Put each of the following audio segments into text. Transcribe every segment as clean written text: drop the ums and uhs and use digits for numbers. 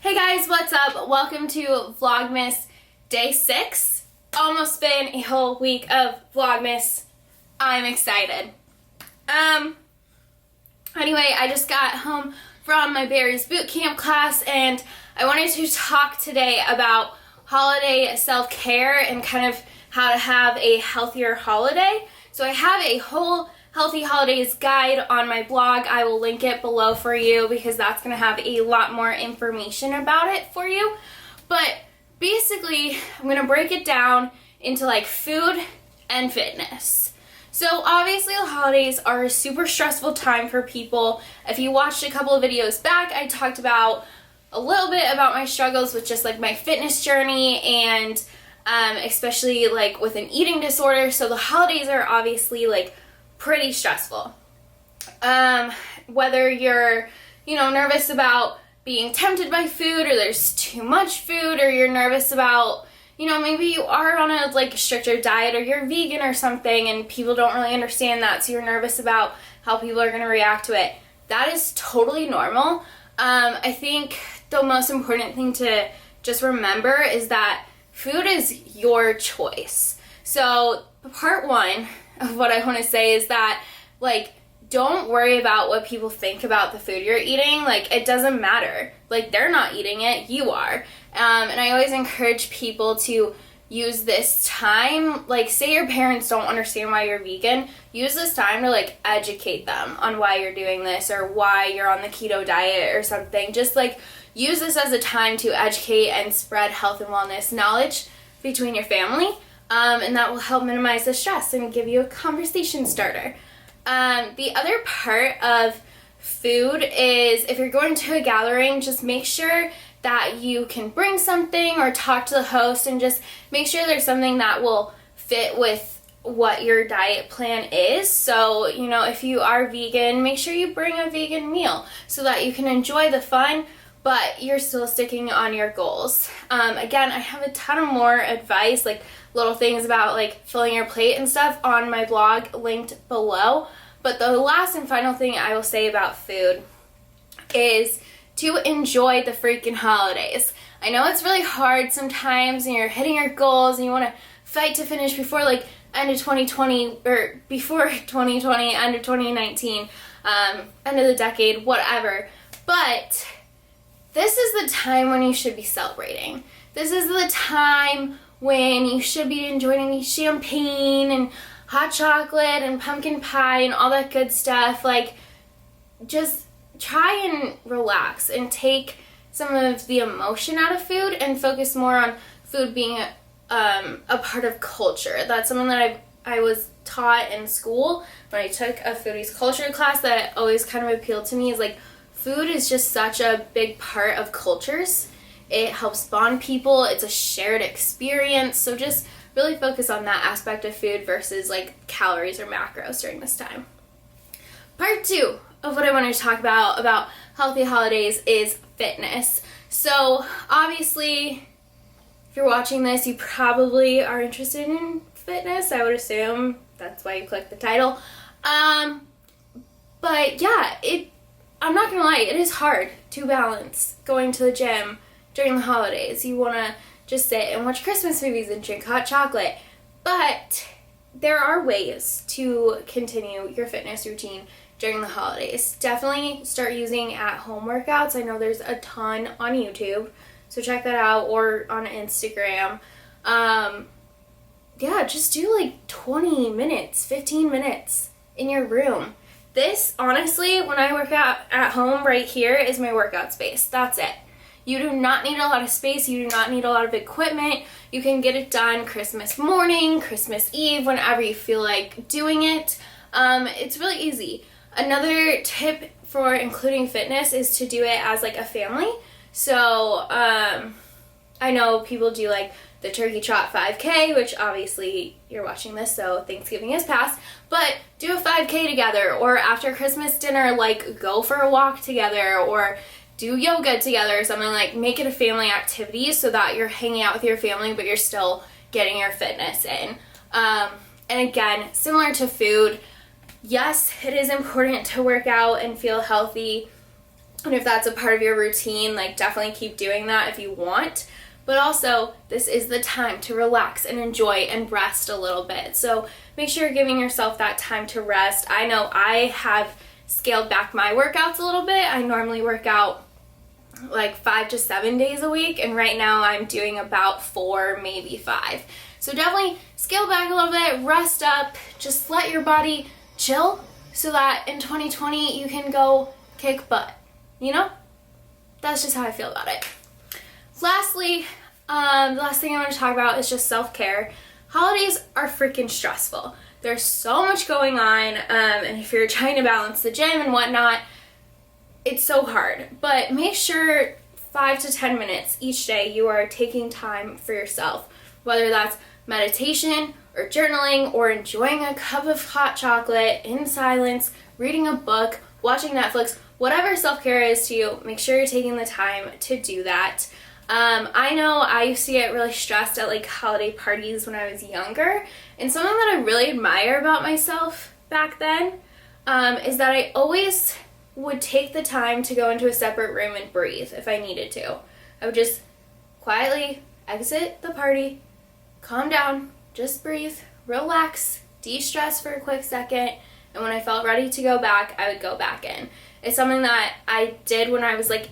Hey guys, what's up? Welcome to Vlogmas Day 6. Almost been a whole week of Vlogmas. I'm excited. Anyway, I just got home from my Berries boot camp class and I wanted to talk today about holiday self-care and kind of how to have a healthier holiday. So I have a whole Healthy Holidays guide on my blog. I will link it below for you because that's going to have a lot more information about it for you. But basically, I'm going to break it down into like food and fitness. So obviously the holidays are a super stressful time for people. If you watched a couple of videos back, I talked about a little bit about my struggles with just like my fitness journey and especially like with an eating disorder. So the holidays are obviously like pretty stressful. Whether you're, nervous about being tempted by food or there's too much food, or you're nervous about, maybe you are on a like stricter diet or you're vegan or something and people don't really understand that, so you're nervous about how people are going to react to it. That is totally normal. I think the most important thing to just remember is that food is your choice. So part one of what I want to say is that, like, don't worry about what people think about the food you're eating. Like, it doesn't matter. Like, they're not eating it, you are. And I always encourage people to use this time, like, say your parents don't understand why you're vegan, use this time to, like, educate them on why you're doing this or why you're on the keto diet or something. Just, like, use this as a time to educate and spread health and wellness knowledge between your family. And that will help minimize the stress and give you a conversation starter. The other part of food is if you're going to a gathering, just make sure that you can bring something or talk to the host and just make sure there's something that will fit with what your diet plan is. So, if you are vegan, make sure you bring a vegan meal so that you can enjoy the fun, but you're still sticking on your goals. Again, I have a ton of more advice, like little things about like filling your plate and stuff on my blog linked below. But the last and final thing I will say about food is to enjoy the freaking holidays. I know it's really hard sometimes and you're hitting your goals and you want to fight to finish before like end of 2020 or before 2020, end of 2019, end of the decade, whatever. But this is the time when you should be celebrating. This is the time when you should be enjoying champagne and hot chocolate and pumpkin pie and all that good stuff. Like, just try and relax and take some of the emotion out of food and focus more on food being a part of culture. That's something that I was taught in school when I took a foodies culture class that always kind of appealed to me, is like food is just such a big part of cultures. It helps bond people. It's a shared experience. So just really focus on that aspect of food versus like calories or macros during this time. Part two of what I wanted to talk about healthy holidays is fitness. So obviously, if you're watching this, you probably are interested in fitness. I would assume that's why you clicked the title. But yeah, I'm not gonna lie, it is hard to balance going to the gym during the holidays. You want to just sit and watch Christmas movies and drink hot chocolate. But there are ways to continue your fitness routine during the holidays. Definitely start using at-home workouts. I know there's a ton on YouTube, so check that out, or on Instagram. Just do like 20 minutes, 15 minutes in your room. This, honestly, when I work out at home, right here is my workout space. That's it. You do not need a lot of space. You do not need a lot of equipment. You can get it done Christmas morning, Christmas Eve, whenever you feel like doing it. It's really easy. Another tip for including fitness is to do it as like a family. So I know people do like the Turkey Trot 5K, which obviously you're watching this, so Thanksgiving is past. But do a 5K together, or after Christmas dinner, like go for a walk together, or do yoga together or something. Like, make it a family activity so that you're hanging out with your family but you're still getting your fitness in. And again, similar to food, yes, it is important to work out and feel healthy, And if that's a part of your routine, like definitely keep doing that if you want. But also, this is the time to relax and enjoy and rest a little bit. So make sure you're giving yourself that time to rest. I know I have scaled back my workouts a little bit. I normally work out like 5 to 7 days a week, and right now I'm doing about 4, maybe 5. So definitely scale back a little bit, rest up, just let your body chill so that in 2020 you can go kick butt, you know? That's just how I feel about it. Lastly, the last thing I want to talk about is just self-care. Holidays are freaking stressful. There's so much going on, and if you're trying to balance the gym and whatnot, it's so hard. But make sure 5 to 10 minutes each day you are taking time for yourself, whether that's meditation or journaling or enjoying a cup of hot chocolate in silence, reading a book, watching Netflix, whatever self-care is to you, make sure you're taking the time to do that. I know I used to get really stressed at like holiday parties when I was younger, and something that I really admire about myself back then is that I always would take the time to go into a separate room and breathe if I needed to. I would just quietly exit the party, calm down, just breathe, relax, de-stress for a quick second, and when I felt ready to go back, I would go back in. It's something that I did when I was like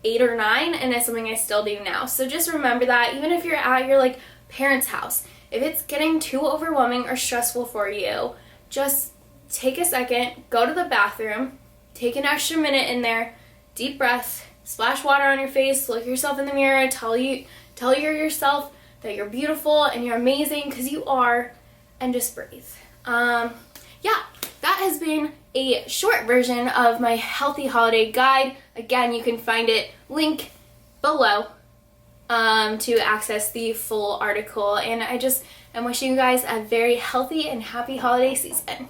8 or 9, and it's something I still do now. So just remember that even if you're at your like parents' house, if it's getting too overwhelming or stressful for you, just take a second, go to the bathroom, take an extra minute in there, deep breath, splash water on your face, look yourself in the mirror, tell yourself that you're beautiful and you're amazing, because you are, and just breathe. Yeah, that has been a short version of my healthy holiday guide. Again, you can find it link below to access the full article, and I just am wishing you guys a very healthy and happy holiday season.